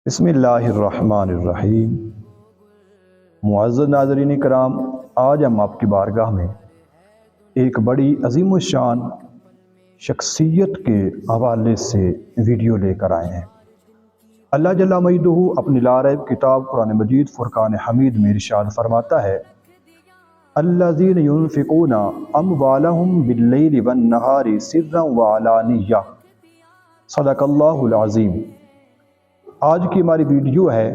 بسم اللہ الرحمن الرحیم۔ معزز ناظرین کرام، آج ہم آپ کی بارگاہ میں ایک بڑی عظیم الشان شخصیت کے حوالے سے ویڈیو لے کر آئے ہیں۔ اللہ جل مجدہ اپنی لا ریب کتاب قرآن مجید فرقان حمید میں ارشاد فرماتا ہے، الذین ينفقون اموالهم باللیل والنہار سرا وعلانیہ، صدق اللہ العظیم۔ آج کی ہماری ویڈیو ہے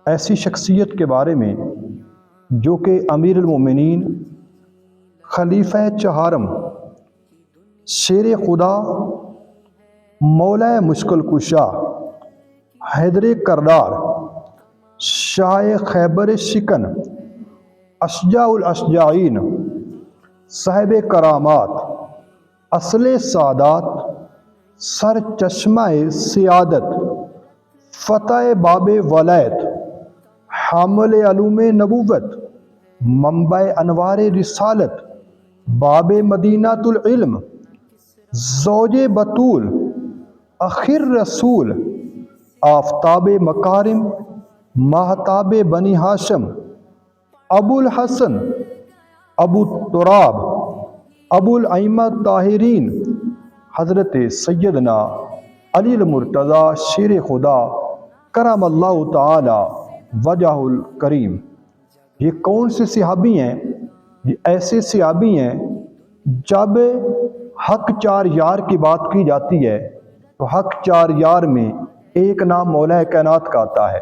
ایسی شخصیت کے بارے میں جو کہ امیر المومنین، خلیفہ چہارم، شیر خدا، مولا مشکل کشا، حیدر کردار، شاہ خیبر شکن، اشجاع الاشجاعین، صاحب کرامات، اصل سعادات، سر چشمہ سعادت، فتح باب ولایت، حامل علوم نبوت، منبع انوار رسالت، باب مدینۃ العلم، زوج بطول، اخر رسول، آفتاب مکارم، ماہتاب بنی ہاشم، ابو الحسن، ابو تراب، ابو الائمہ طاہرین، حضرت سیدنا علی المرتضیٰ شیر خدا کرم اللہ تعالی وجہ الکریم۔ یہ کون سے صحابی ہیں؟ یہ ایسے صحابی ہیں، جب حق چار یار کی بات کی جاتی ہے تو حق چار یار میں ایک نام مولا کائنات کا آتا ہے۔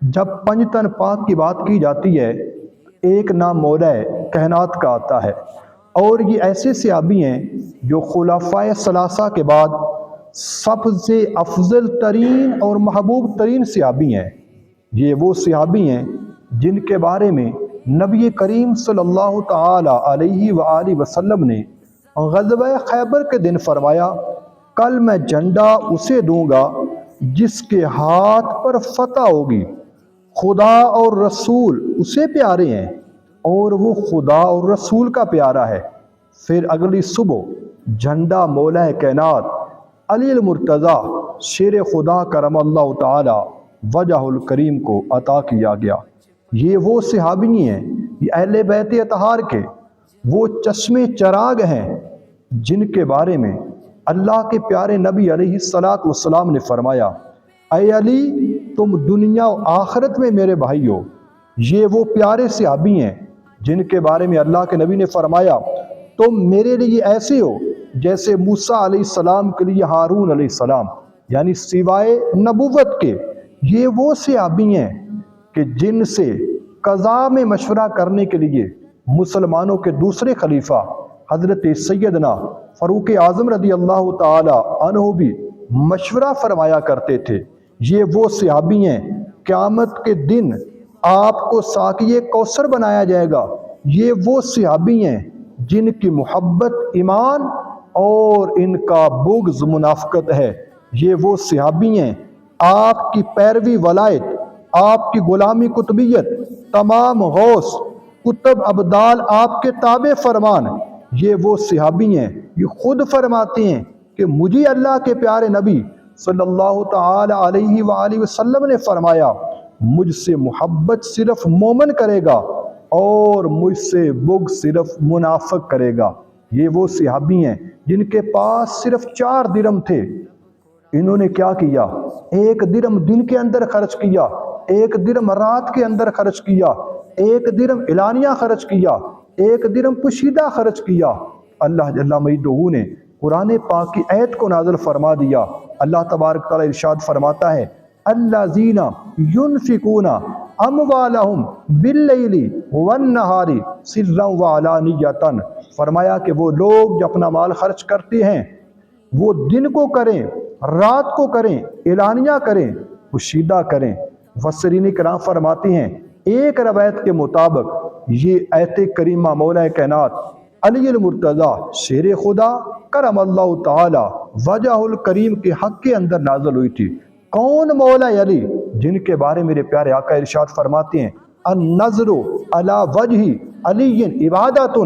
جب پنجتن پاک کی بات کی جاتی ہے تو ایک نام مولا کائنات کا آتا ہے۔ اور یہ ایسے صحابی ہیں جو خلفائے ثلاثہ کے بعد سب سے افضل ترین اور محبوب ترین صحابی ہیں۔ یہ وہ صحابی ہیں جن کے بارے میں نبی کریم صلی اللہ تعالی علیہ وآلہ وسلم نے غزوہ خیبر کے دن فرمایا، کل میں جھنڈا اسے دوں گا جس کے ہاتھ پر فتح ہوگی، خدا اور رسول اسے پیارے ہیں اور وہ خدا اور رسول کا پیارا ہے۔ پھر اگلی صبح جھنڈا مولا کائنات علی المرتضیٰ شیر خدا کرم اللہ تعالی وجہ الکریم کو عطا کیا گیا۔ یہ وہ صحابی ہیں، یہ اہل بیت اطہار کے وہ چشم چراغ ہیں جن کے بارے میں اللہ کے پیارے نبی علیہ السلام نے فرمایا، اے علی تم دنیا و آخرت میں میرے بھائی ہو۔ یہ وہ پیارے صحابی ہیں جن کے بارے میں اللہ کے نبی نے فرمایا، تم میرے لیے ایسے ہو جیسے موسیٰ علیہ السلام کے لیے ہارون علیہ السلام، یعنی سوائے نبوت کے یہ وہ صحابی ہیں کہ جن سے قضاء میں مشورہ کرنے کے لیے مسلمانوں کے دوسرے خلیفہ حضرت سیدنا فاروق اعظم رضی اللہ تعالی عنہ بھی مشورہ فرمایا کرتے تھے۔ یہ وہ صحابی ہیں، قیامت کے دن آپ کو ساقی کوثر بنایا جائے گا۔ یہ وہ صحابی ہیں جن کی محبت ایمان اور ان کا بغض منافقت ہے۔ یہ وہ صحابی ہیں، آپ کی پیروی ولایت، آپ کی غلامی قطبیت، تمام غوث کتب ابدال آپ کے تابع فرمان۔ یہ وہ صحابی ہیں، یہ خود فرماتے ہیں کہ مجھے اللہ کے پیارے نبی صلی اللہ تعالی علیہ وآلہ وسلم نے فرمایا، مجھ سے محبت صرف مومن کرے گا اور مجھ سے بغض صرف منافق کرے گا۔ یہ وہ صحابی ہیں جن کے پاس صرف 4 درہم تھے، انہوں نے کیا کیا؟ 1 درہم دن کے اندر خرچ کیا، 1 درہم رات کے اندر خرچ کیا، 1 درہم اعلانیہ خرچ کیا، 1 درہم پوشیدہ خرچ کیا۔ اللہ جل مجدہ نے قرآن پاک کی آیت کو نازل فرما دیا۔ اللہ تبارک تعالی ارشاد فرماتا ہے، الذین ینفقون اموالہم باللیل والنہار سرا وعلانیۃ، فرمایا کہ وہ لوگ جو اپنا مال خرچ کرتے ہیں وہ دن کو کریں، رات کو کریں، اعلانیہ کریں، پوشیدہ کریں۔ مفسرین کرام فرماتے ہیں، ایک روایت کے مطابق یہ آیت کریمہ مولا کائنات علی المرتضیٰ شیر خدا کرم اللہ تعالی وجہ الکریم کے حق کے اندر نازل ہوئی تھی۔ کون مولا علی؟ جن کے بارے میرے پیارے آقا ارشاد فرماتے ہیں، النظر علی وجہ علی عبادت،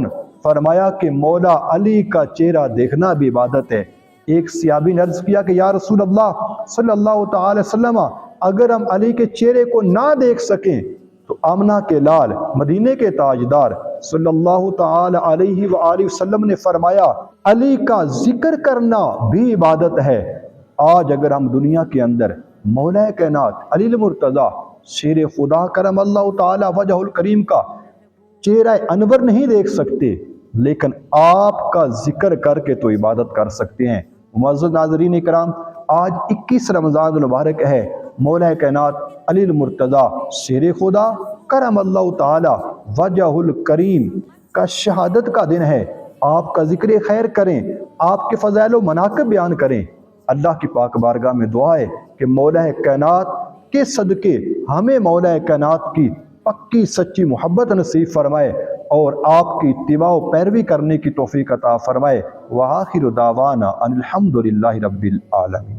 فرمایا کہ مولا علی کا چہرہ دیکھنا بھی عبادت ہے۔ ایک صحابی نے عرض کیا کہ یا رسول اللہ صلی اللہ تعالی وسلم، اگر ہم علی کے چہرے کو نہ دیکھ سکیں تو آمنہ کے لال مدینے کے تاجدار صلی اللہ تعالی علیہ وآلہ وسلم نے فرمایا علی کا ذکر کرنا بھی عبادت ہے۔ آج اگر ہم دنیا کے اندر مولا کائنات علی المرتضیٰ شیر خدا کرم اللہ تعالی وجہ الکریم کا چہرہ انور نہیں دیکھ سکتے، لیکن آپ کا ذکر کر کے تو عبادت کر سکتے ہیں۔ معزز ناظرین کرام، آج 21 رمضان المبارک ہے، مولا کائنات علی المرتضیٰ شیر خدا کرم اللہ تعالی وجہ الکریم کا شہادت کا دن ہے۔ آپ کا ذکر خیر کریں، آپ کے فضائل و مناقب بیان کریں۔ اللہ کی پاک بارگاہ میں دعا ہے کہ مولا کائنات کے صدقے ہمیں مولا کائنات کی پکی سچی محبت نصیب فرمائے اور آپ کی اتباع و پیروی کرنے کی توفیق عطا فرمائے۔ وآخر دعوانا ان الحمد للہ رب العالمین۔